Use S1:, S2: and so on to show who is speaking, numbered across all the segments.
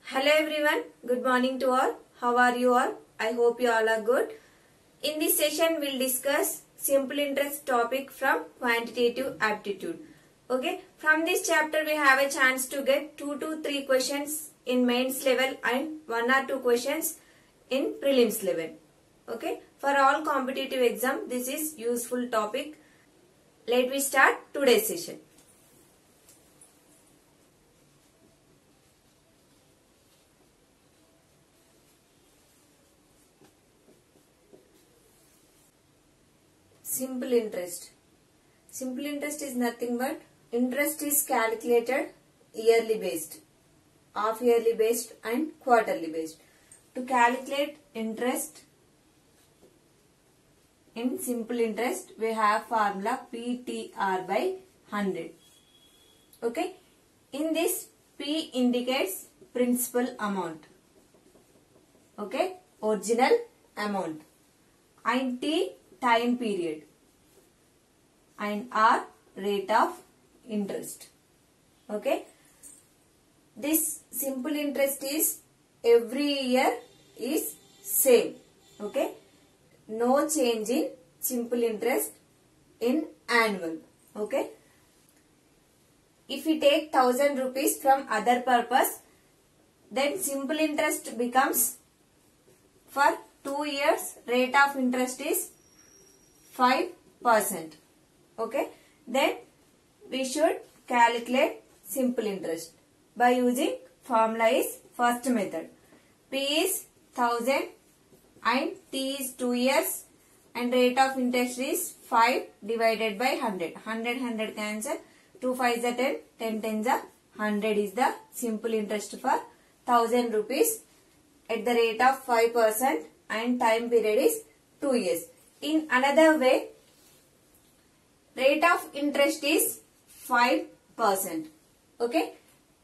S1: Hello everyone, good morning to all. How are you all? I hope you all are good. In this session, we'll discuss simple interest topic from quantitative aptitude. Okay, from this chapter we have a chance to get 2 to 3 questions in mains level and 1 or 2 questions in prelims level. Okay, for all competitive exam, this is useful topic. Let me start today's session. Simple interest. Simple interest is nothing but interest is calculated yearly based, half yearly based and quarterly based. To calculate interest in simple interest, we have formula PTR by 100. Okay. In this, P indicates principal amount. Okay. Original amount. And T time period. And R rate of interest. Okay. This simple interest is every year is same. Okay. No change in simple interest in annual. Okay. If we take 1000 rupees from other purpose, then simple interest becomes for 2 years rate of interest is 5%. Okay. Then we should calculate simple interest by using formula is first method. P is 1000 and T is 2 years and rate of interest is 5 divided by 100. 100 cancel. 2 5 is 10, 10 10 is 100 is the simple interest for 1000 rupees at the rate of 5% and time period is 2 years. In another way, rate of interest is 5%. Okay.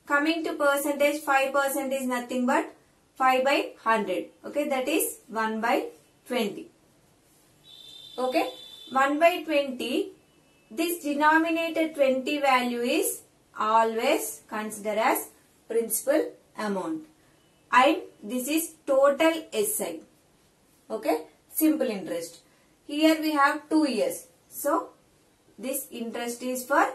S1: Coming to percentage, 5% is nothing but 5 by 100. Okay. That is 1 by 20. Okay. 1 by 20. This denominator 20 value is always considered as principal amount. And this is total SI. Okay. Simple interest. Here we have 2 years. So, this interest is for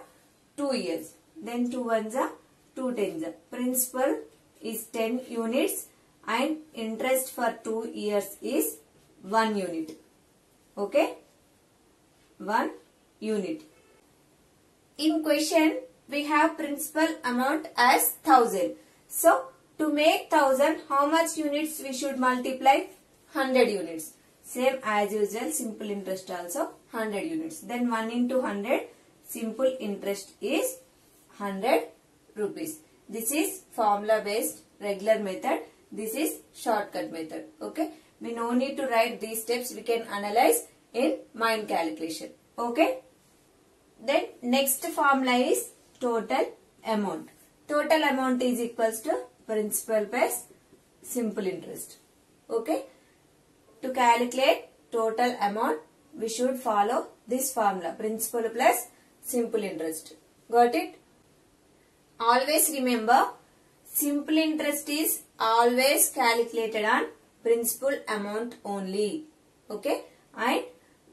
S1: 2 years. Then 2 ones are 2 tens are. Principal is 10 units and interest for 2 years is 1 unit. Okay. 1 unit. In question, we have principal amount as 1000. So, to make 1000, how much units we should multiply? 100 units. Same as usual, simple interest also 100 units. Then 1 into 100, simple interest is 100 rupees. This is formula based regular method. This is shortcut method. Okay. We no need to write these steps. We can analyze in mind calculation. Okay. Then next formula is total amount. Total amount is equals to principal plus simple interest. Okay. To calculate total amount, we should follow this formula. Principal plus simple interest. Got it? Always remember, simple interest is always calculated on principal amount only. Okay? And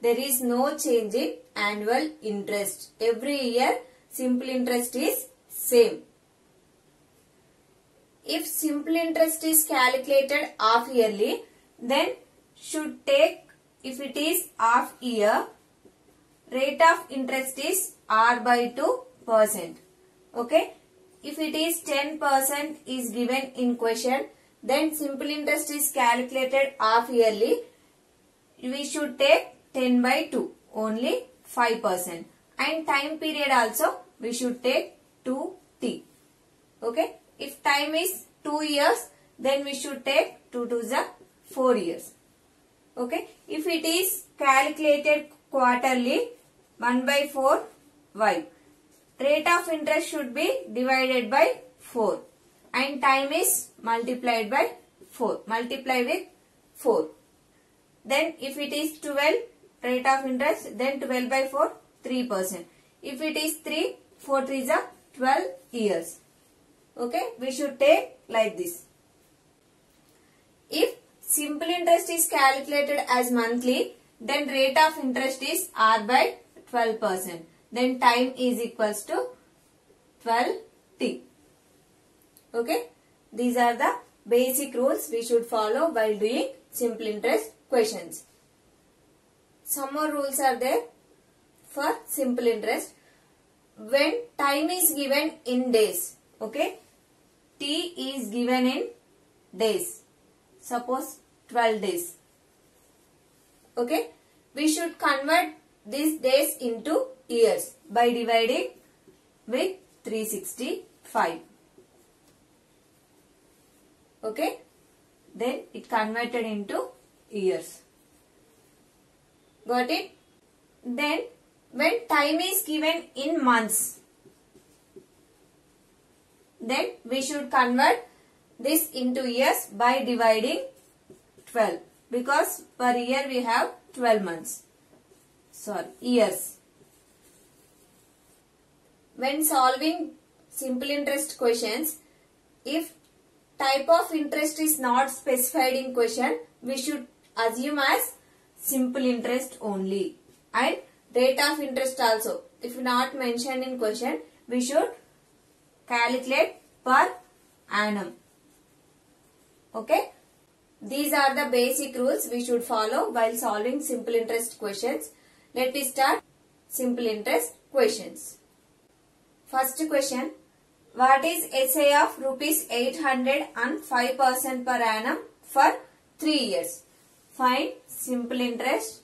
S1: there is no change in annual interest. Every year, simple interest is same. If simple interest is calculated half yearly, then should take, if it is half year, rate of interest is R by 2%. Okay. If it is 10% is given in question, then simple interest is calculated half yearly. We should take 10 by 2, only 5%. And time period also, we should take 2T. Okay. If time is 2 years, then we should take 2 to the 4 years. Okay. If it is calculated quarterly, 1 by 4 Y. Rate of interest should be divided by 4. And time is multiplied by 4. Multiply with 4. Then if it is 12, rate of interest, then 12 by 4, 3%. If it is 3, 4 3 is 12 years. Okay. We should take like this. If simple interest is calculated as monthly, then rate of interest is R by 12%. Then time is equals to 12t. Okay. These are the basic rules we should follow while doing simple interest questions. Some more rules are there for simple interest. When time is given in days, okay, t is given in days, suppose 12 days, okay, we should convert these days into years by dividing with 365, okay, then it converted into years. Got it? Then when time is given in months, then we should convert this into years by dividing 12, because per year we have 12 months. Sorry, years. When solving simple interest questions, if type of interest is not specified in question, we should assume as simple interest only, and rate of interest also, if not mentioned in question, we should calculate per annum. Okay. These are the basic rules we should follow while solving simple interest questions. Let us start simple interest questions. First question. What is SA of rupees 800 and 5% per annum for 3 years? Find simple interest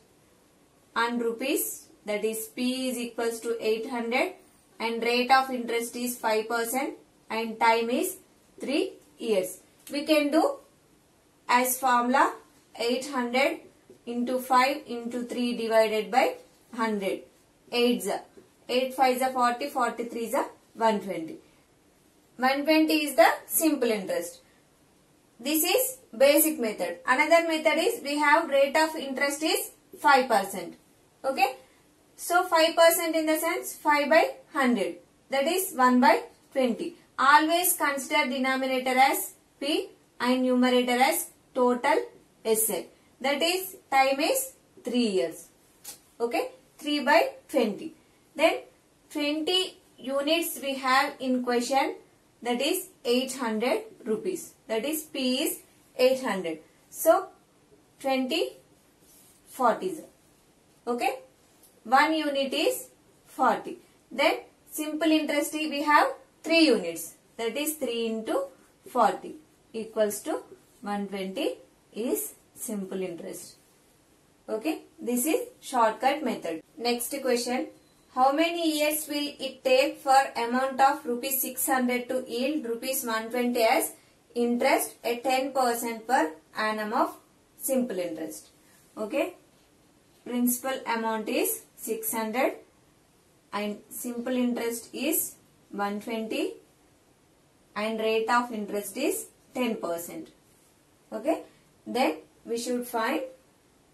S1: and rupees, that is P is equals to 800 and rate of interest is 5% and time is 3 years. We can do as formula 800 into 5 into 3 divided by 100. 8 5 is 40, 43 is 120. 120 is the simple interest. This is basic method. Another method is we have rate of interest is 5%. Okay. So 5% in the sense 5 by 100. That is 1 by 20. Always consider denominator as P and numerator as total SA. That is time is 3 years. Okay. 3 by 20. Then 20 units we have in question, that is 800 rupees. That is P is 800. So 20 40s. Okay. 1 unit is 40. Then simple interest we have 3 units. That is 3 into 40 equals to 120 is simple interest. Okay. This is shortcut method. Next question. How many years will it take for amount of rupees 600 to yield rupees 120 as interest at 10% per annum of simple interest? Okay. Principal amount is 600 and simple interest is 120 and rate of interest is 10%. Okay. Then we should find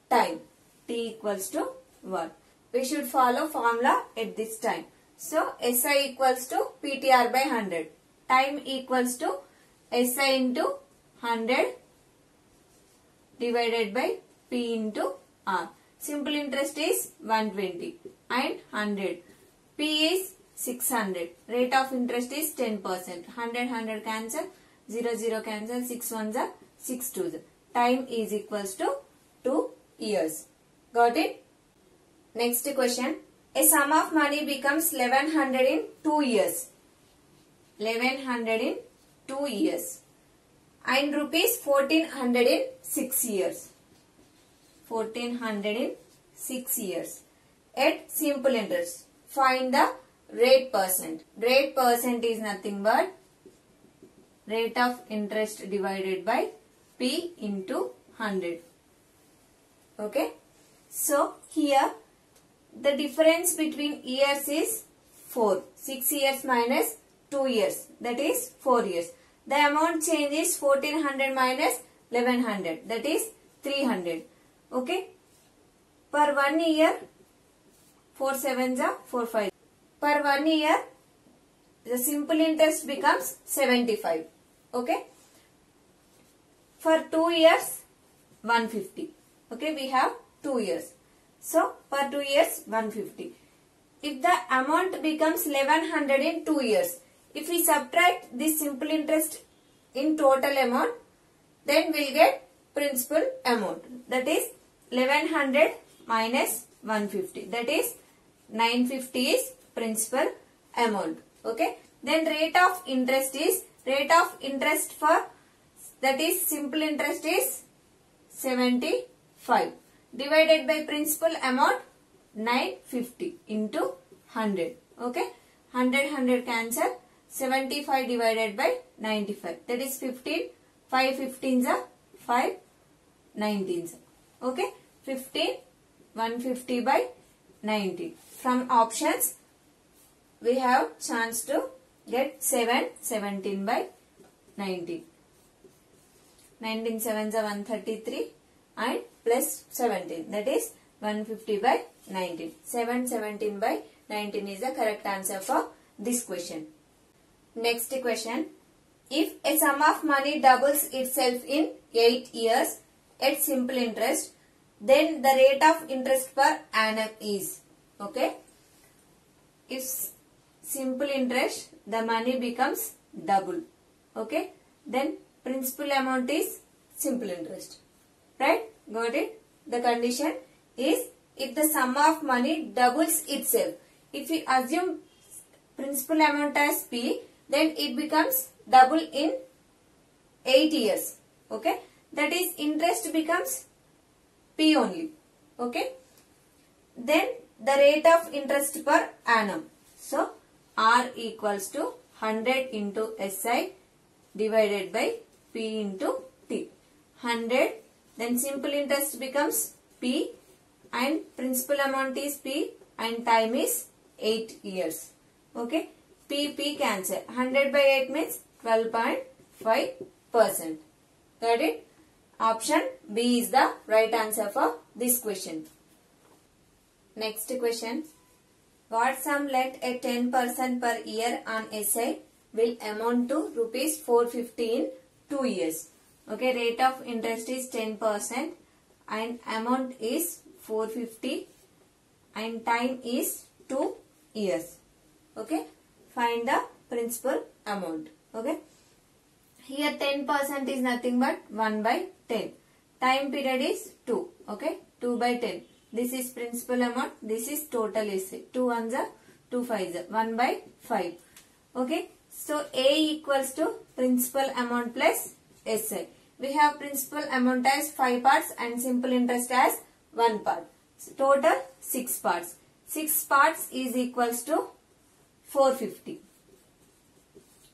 S1: time. T equals to 1. We should follow formula at this time. So SI equals to PTR by 100. Time equals to SI into 100 divided by P into R. Simple interest is 120 and 100. P is 600. Rate of interest is 10%. 100 cancel. 0 cancel. 6 1s are 6 2s. Time is equals to 2 years. Got it? Next question. A sum of money becomes 1100 in 2 years. 1100 in 2 years. And rupees 1400 in 6 years. 1400 in 6 years. At simple interest. Find the rate percent. Rate percent is nothing but rate of interest divided by P into 100. Okay. So here the difference between years is 4. 6 years minus 2 years. That is 4 years. The amount change is 1400 minus 1100. That is 300. Okay. Per 1 year, 4 7s are 4 5. Per 1 year, the simple interest becomes 75. Okay. For 2 years, 150. Okay, we have 2 years. So, for 2 years, 150. If the amount becomes 1100 in 2 years, if we subtract this simple interest in total amount, then we'll get principal amount. That is 1100 minus 150. That is 950 is principal amount. Okay. Then rate of interest for, that is simple interest is 75 divided by principal amount 950 into 100. Okay. 100 cancel. 75 divided by 95. That is 15. 5 15s are 5 19s. Okay. 15 150 by 90. From options we have chance to get 7 17 by 90. 19 7s are 133 and plus 17. That is 150 by 19. 7 17 by 19 is the correct answer for this question. Next question. If a sum of money doubles itself in 8 years at simple interest, then the rate of interest per annum is. Okay. If simple interest, the money becomes double. Okay. Then principal amount is simple interest. Right? Got it? The condition is if the sum of money doubles itself. If we assume principal amount as P, then it becomes double in 8 years. Okay. That is interest becomes P only. Okay. Then the rate of interest per annum. So R equals to 100 into SI divided by P into T. 100. Then simple interest becomes P and principal amount is P and time is 8 years. Okay. P cancel. 100 by 8 means 12.5%. Got it? Option B is the right answer for this question. Next question. What sum lent at 10% per year on SI will amount to rupees 450 in 2 years. Okay, rate of interest is 10% and amount is 450 and time is 2 years. Okay, find the principal amount. Okay, here 10% is nothing but 1 by 10. Time period is 2. Okay, 2 by 10. This is principal amount. This is total essay. 2 ones are 2 5s are 1 by 5. Okay, so A equals to principal amount plus SI. We have principal amount as 5 parts and simple interest as 1 part. So total 6 parts. 6 parts is equals to 450.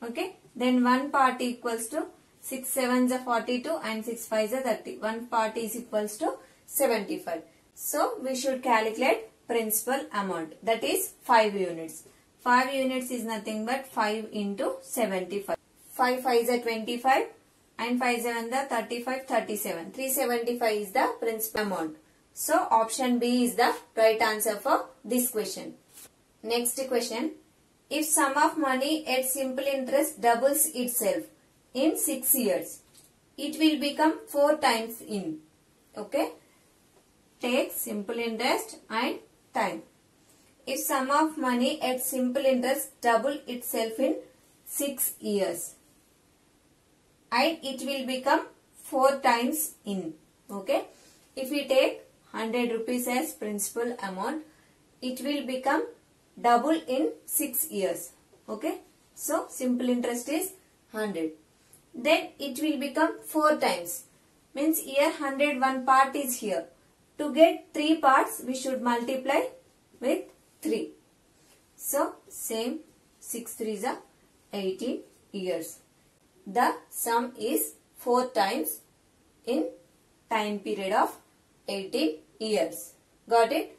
S1: Okay. Then 1 part equals to 6 7s are 42 and 6 5s are 30. 1 part is equals to 75. So we should calculate principal amount. That is 5 units. 5 units is nothing but 5 into 75. 5 5s are 25 and 5 7s are 35 37. 375 is the principal amount. So option B is the right answer for this question. Next question. If sum of money at simple interest doubles itself in 6 years, it will become 4 times in. Okay. Take simple interest and time. If sum of money at simple interest double itself in 6 years, and it will become 4 times in. Okay. If we take 100 rupees as principal amount, it will become double in 6 years. Okay. So simple interest is 100. Then it will become 4 times. Means here 100 one part is here. To get 3 parts, we should multiply with 3. So same 6 3s are 18 years. The sum is 4 times in time period of 18 years. Got it?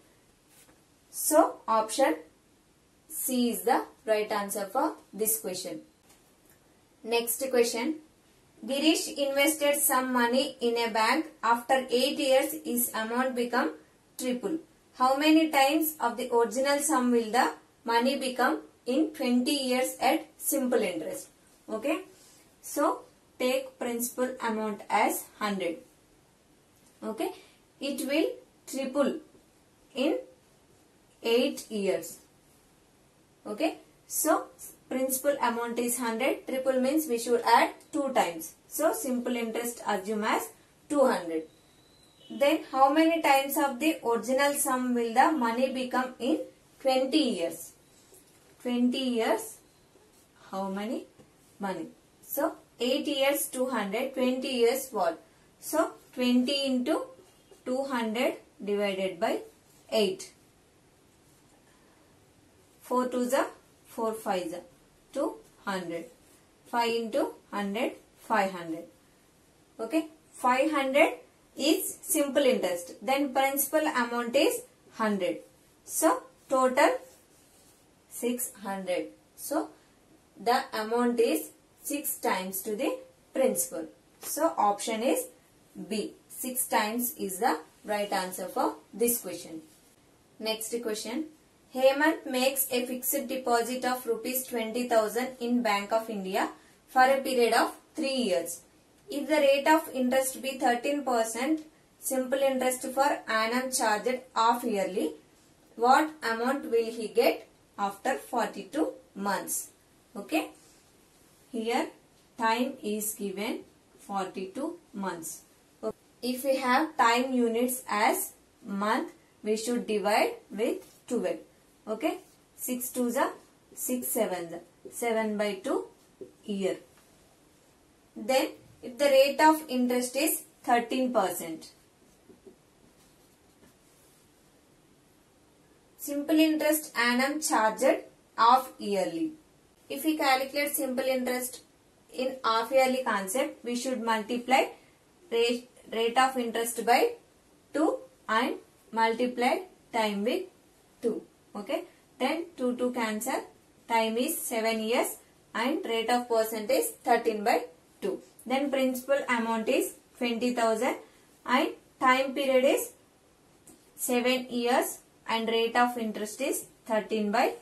S1: So option C is the right answer for this question. Next question. Girish invested some money in a bank. After 8 years, his amount become triple. How many times of the original sum will the money become in 20 years at simple interest? Okay. So take principal amount as 100. Okay, it will triple in 8 years. Okay, so principal amount is 100, triple means we should add 2 times. So simple interest assume as 200. Then how many times of the original sum will the money become in 20 years? 20 years, how many money? So 8 years 200, 20 years what? So 20 into 200 divided by 8. 4 2s are 4 5s are 200. 5 into 100, 500. Okay, 500 is simple interest. Then principal amount is 100. So total 600. So the amount is 6 times to the principal. So option is B. 6 times is the right answer for this question. Next question. Hemant makes a fixed deposit of rupees 20,000 in Bank of India for a period of 3 years. If the rate of interest be 13%, simple interest for annum charged half yearly, what amount will he get after 42 months? Okay. Here time is given 42 months. Okay. If we have time units as month, we should divide with 12. Okay. 6 2s are 6 7s are 7 by 2 year. Then if the rate of interest is 13%, simple interest annum charged half yearly. If we calculate simple interest in half yearly concept, we should multiply rate of interest by 2 and multiply time with 2. Okay. Then 2 2 cancel. Time is 7 years and rate of percent is 13 by 2. Then principal amount is 20,000 and time period is 7 years and rate of interest is 13 by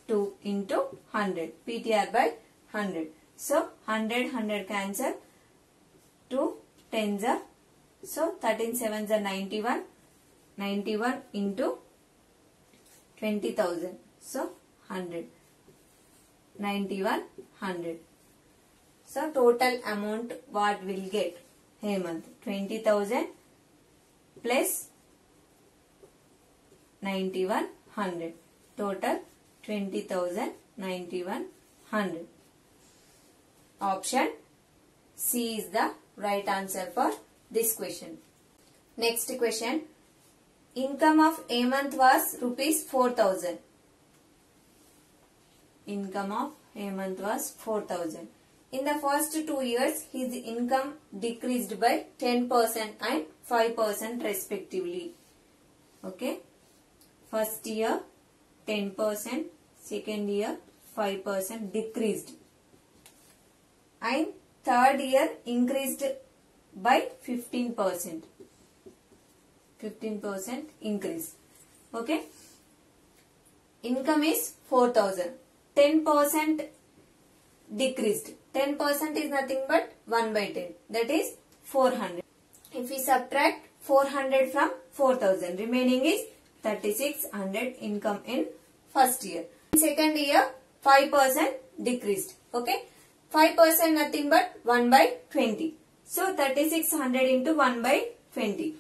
S1: 2 into 100. PTR by 100. So 100 100 cancel. 2 10s are. So 13 7s are 91. 91 into 20,000. So 100. 91 100. So total amount what will get? Hemant 20,000 plus 91 100. Total 20,000 91 100. Option C is the right answer for this question. Next question. Income of Hemant was rupees 4,000. Income of Hemant was 4,000. In the first 2 years, his income decreased by 10% and 5% respectively. Okay. First year 10%, second year 5% decreased. And third year increased by 15%. 15% increase. Okay. Income is 4,000. 10% decreased. 10% is nothing but 1 by 10. That is 400. If we subtract 400 from 4,000, remaining is 3,600 income in first year. In second year, 5% decreased. Okay. 5% nothing but 1 by 20. So 3,600 into 1 by 20.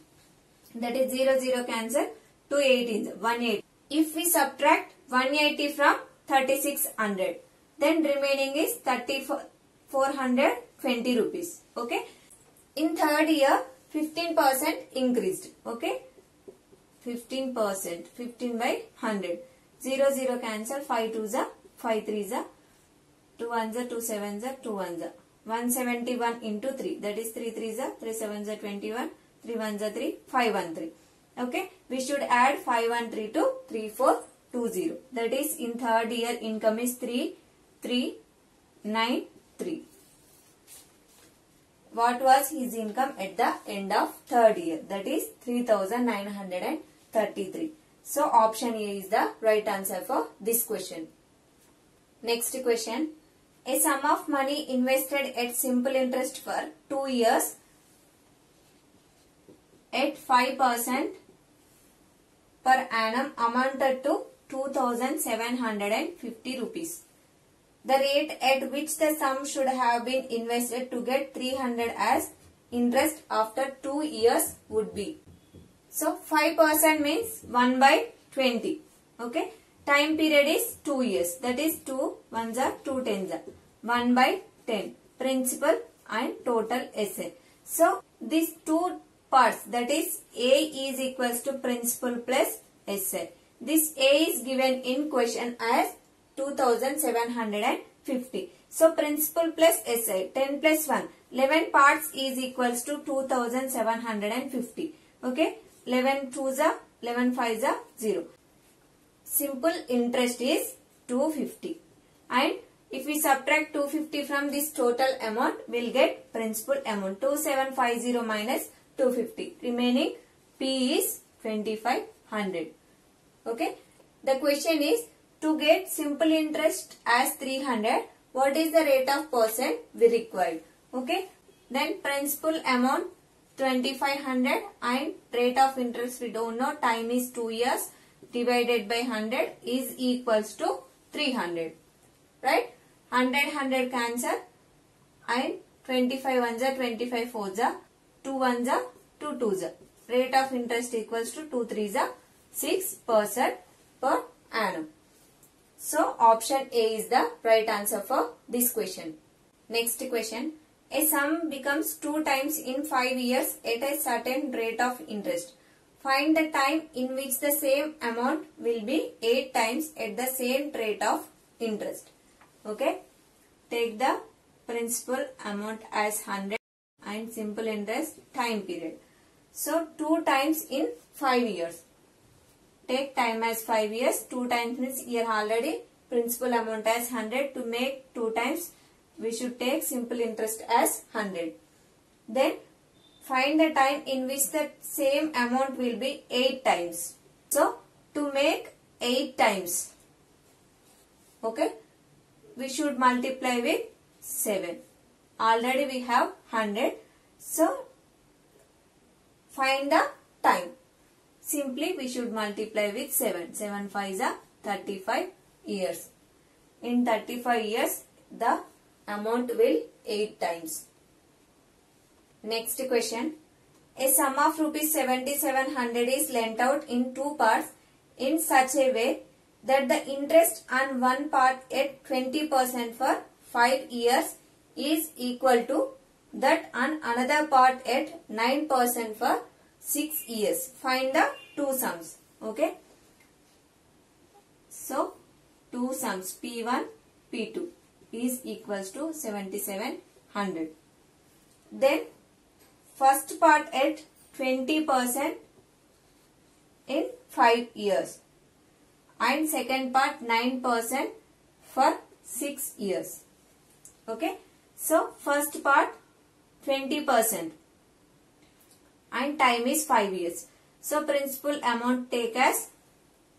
S1: That is 0 0 cancel. 2 18s 180. If we subtract 180 from 3,600, then remaining is 3,420 rupees. Okay. In third year, 15% increased. Okay. 15%. 15 by 100. 0 0 cancel. 5 2s are 5 3s are 2 1s are 2 7s are 2 1s are 171 into 3. That is 3 3s are 3 7s are 21. 3 1s are 3. 5 1 3. Okay. We should add 5 1 3 to 3 4 2 0. That is in third year income is 3 3 9 3. What was his income at the end of third year? That is 3,933. So option A is the right answer for this question. Next question. A sum of money invested at simple interest for 2 years at 5% per annum amounted to 2,750 rupees. The rate at which the sum should have been invested to get 300 as interest after 2 years would be. So 5% means 1 by 20. Okay. Time period is 2 years. That is 2 ones are 2 tens are 1 by 10. Principal and total essay. So these two parts, that is A is equals to principal plus essay. This A is given in question as 2,750. So principal plus essay 10 plus 1 11 parts is equals to 2,750. Okay. 11 2s are 11 5s are 0. Simple interest is 250, and if we subtract 250 from this total amount, we will get principal amount 2750 minus 250. Remaining P is 2500. Okay. The question is to get simple interest as 300. What is the rate of percent we required? Okay. Then principal amount 2500 and rate of interest we don't know. Time is 2 years. Divided by 100 is equals to 300. Right? 100 cancel and 25 ones are 25 fours are 2 ones are 2 twos are. Rate of interest equals to 2 threes are 6% per annum. So option A is the right answer for this question. Next question. A sum becomes 2 times in 5 years at a certain rate of interest. Find the time in which the same amount will be 8 times at the same rate of interest. Okay. Take the principal amount as 100 and simple interest time period. So 2 times in 5 years. Take time as 5 years. 2 times means here already principal amount as 100. To make 2 times we should take simple interest as 100. Then find the time in which the same amount will be 8 times. So, to make 8 times, okay, we should multiply with 7. Already we have 100. So, find the time. Simply we should multiply with 7. 7 5s are 35 years. In 35 years, the amount will 8 times. Next question. A sum of rupees 7700 is lent out in 2 parts in such a way that the interest on one part at 20% for 5 years is equal to that on another part at 9% for 6 years. Find the two sums. Okay. So, two sums P1, P2 is equals to 7700. Then first part at 20% in 5 years and second part 9% for 6 years. Okay. So first part 20% and time is 5 years. So principal amount take as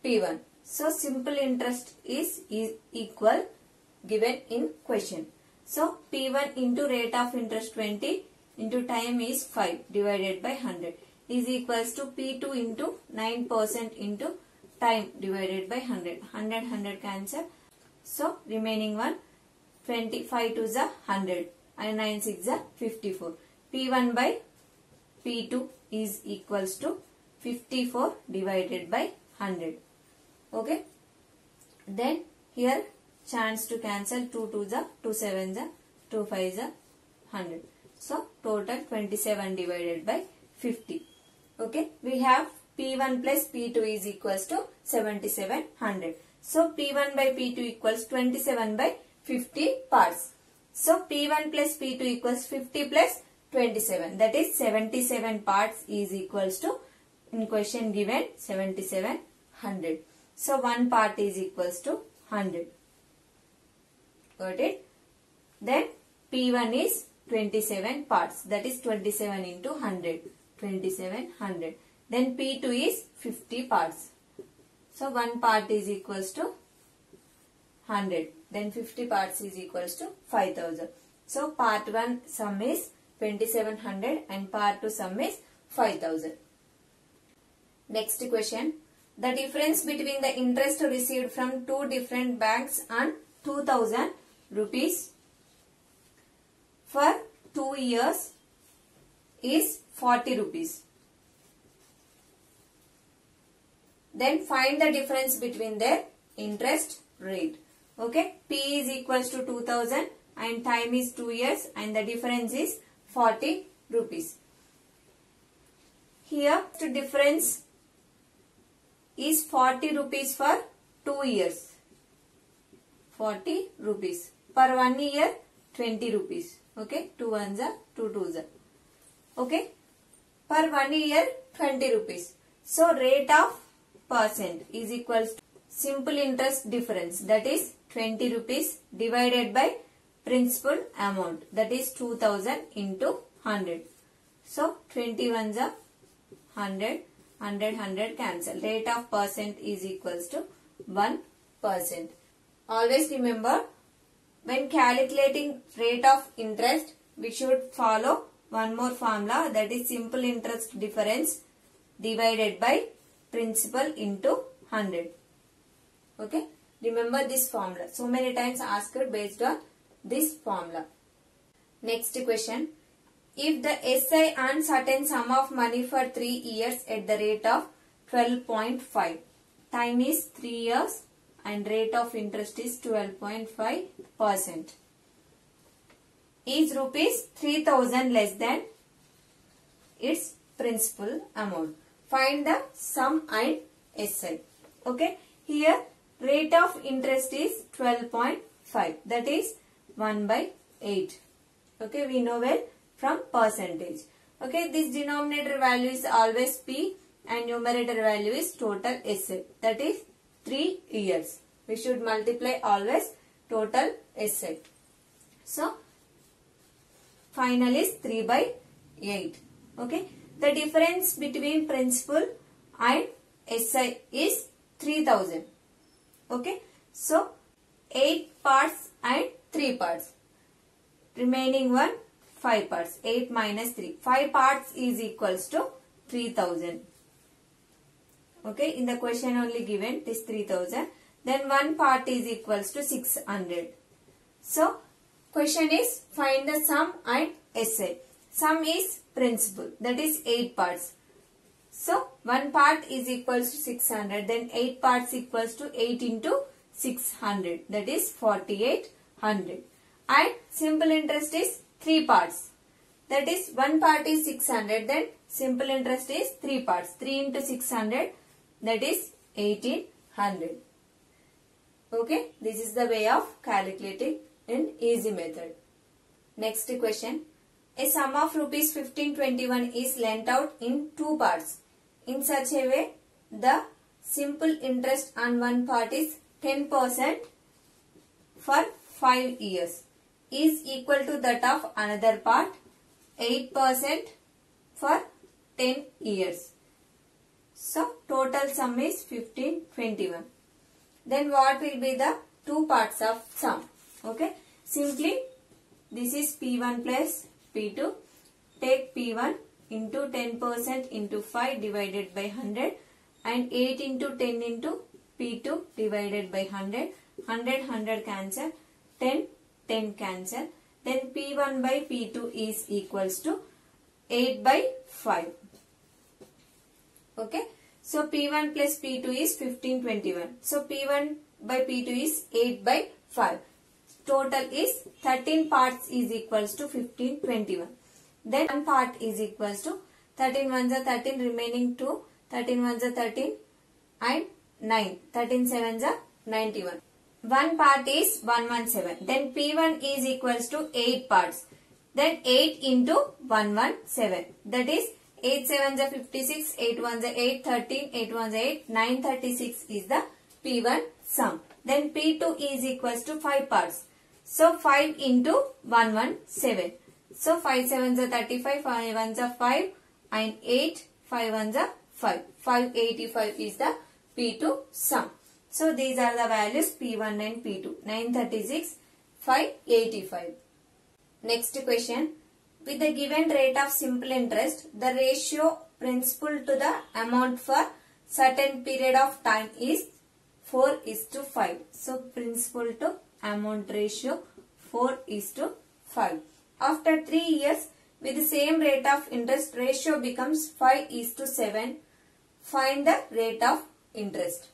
S1: P1. So simple interest is equal given in question. So P1 into rate of interest 20 into time is 5 divided by 100 is equals to P2 into 9% into time divided by 100. 100 cancel. So remaining one 25 to the 100 and 9 6 are 54. P1 by P2 is equals to 54 divided by 100. Okay. Then here chance to cancel 2 2s are 2 7s are 2 5s are 100. So total 27 divided by 50. Okay. We have P1 plus P2 is equals to 7700. So P1 by P2 equals 27 by 50 parts. So P1 plus P2 equals 50 plus 27. That is 77 parts is equals to, in question given, 7700. So one part is equals to 100. Got it? Then P1 is 27 parts. That is 27 into 100. 2700. Then P2 is 50 parts. So one part is equals to 100. then 50 parts is equals to 5000. So part 1 sum is 2700 and part 2 sum is 5000. Next question. The difference between the interest received from two different banks on 2000 rupees for 2 years is 40 rupees. Then find the difference between their interest rate. Okay, P is equals to 2000 and time is 2 years and the difference is 40 rupees. Here the difference is 40 rupees for 2 years. 40 rupees. Per 1 year 20 rupees. Okay, 2 ones are 2 twos are. Okay, per 1 year 20 rupees. So rate of percent is equals to simple interest difference, that is 20 rupees divided by principal amount, that is 2000 into 100. So 20 ones are 100, 100 cancel. Rate of percent is equals to 1%. Always remember, when calculating rate of interest, we should follow one more formula, that is simple interest difference divided by principal into 100. Okay, remember this formula. So many times asked based on this formula. Next question. If the SI earns certain sum of money for 3 years at the rate of 12.5, time is 3 years and rate of interest is 12.5%. Is rupees 3000 less than its principal amount? Find the sum and SI. Okay, here rate of interest is 12.5, that is 1 by 8. Okay, we know well from percentage. Okay, this denominator value is always P and numerator value is total SI, that is 3 years. We should multiply always total SI. So final is 3 by 8. Okay, the difference between principal and SI is 3000. Okay, so 8 parts and 3 parts. Remaining one 5 parts. 8 minus 3. 5 parts is equals to 3000. Okay, in the question only given this 3000. Then 1 part is equals to 600. So question is find the sum and SI. Sum is principal, that is 8 parts. So 1 part is equals to 600, then 8 parts equals to 8 into 600, that is 4800. And simple interest is 3 parts, that is 1 part is 600, then simple interest is 3 parts. 3 into 600, that is 1800. Okay, this is the way of calculating in easy method. Next question. A sum of rupees 1521 is lent out in 2 parts. In such a way, the simple interest on one part is 10% for 5 years is equal to that of another part 8% for 10 years. So total sum is 1521. Then what will be the 2 parts of sum? Okay, simply this is P1 plus P2. Take P1 into 10% into 5 divided by 100 and 8 into 10 into P2 divided by 100. 100 cancel. 10 cancel. Then P1 by P2 is equals to 8 by 5. Okay. So P1 plus P2 is 1521. So P1 by P2 is 8 by 5. Total is 13 parts is equals to 1521. Then 1 part is equals to 13 ones are 13, remaining 2, 13 ones are 13 and 9, 13 sevens are 91. 1 part is 117. Then P1 is equals to 8 parts. Then 8 into 117. That is 8 sevens are 56, 8 ones are 8, 13, 8 ones are 8, 936 is the P1 sum. Then P2 is equals to 5 parts. So 5 into 117. So 5 sevens are 35, 5 ones are 5 and 8, 5 ones are 5. 585 is the P2 sum. So these are the values P1 and P2. 936, 585. Next question. With the given rate of simple interest, the ratio principal to the amount for certain period of time is 4:5. So principal to amount ratio 4:5. After 3 years, with the same rate of interest, ratio becomes 5:7. Find the rate of interest.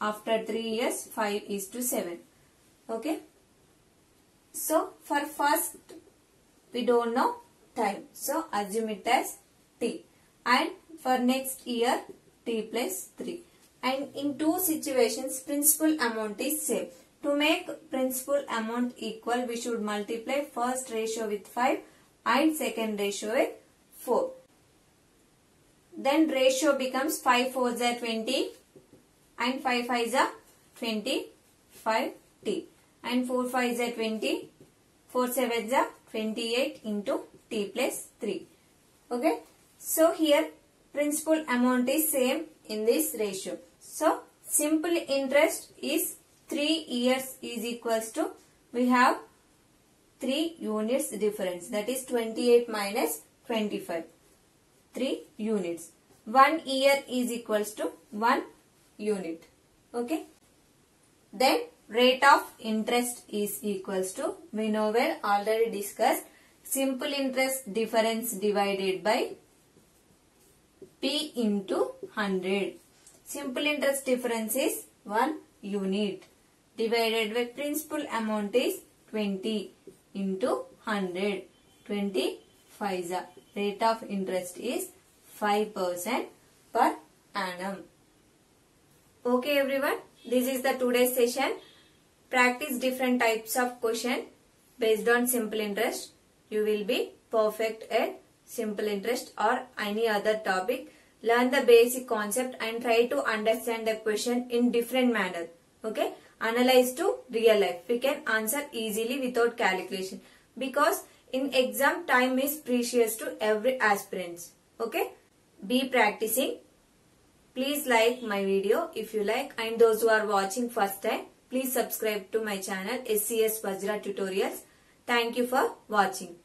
S1: After 3 years, 5:7. Okay. So for first, we don't know time. So assume it as T. And for next year, T plus 3. And in two situations, principal amount is same. To make principal amount equal, we should multiply first ratio with 5 and second ratio with 4. Then ratio becomes 5 4s are 20 and 5 5s are 25t. And 4 5s are 20, 4 7s are 28 into t plus 3. Okay. So here principal amount is same in this ratio. So simple interest is 3 years is equals to, we have 3 units difference, that is 28 minus 25. 3 units. 1 year is equals to 1 unit. Okay. Then rate of interest is equals to, we know well, already discussed, simple interest difference divided by P into 100. Simple interest difference is 1 unit divided by principal amount is 20 into 100. 25. Rate of interest is 5% per annum. Okay everyone, this is the today's session. Practice different types of question based on simple interest. You will be perfect at simple interest or any other topic. Learn the basic concept and try to understand the question in different manner. Okay. Analyze to real life. We can answer easily without calculation. Because in exam, time is precious to every aspirant. Okay. Be practicing. Please like my video if you like, and those who are watching first time, please subscribe to my channel SCS Vajra Tutorials. Thank you for watching.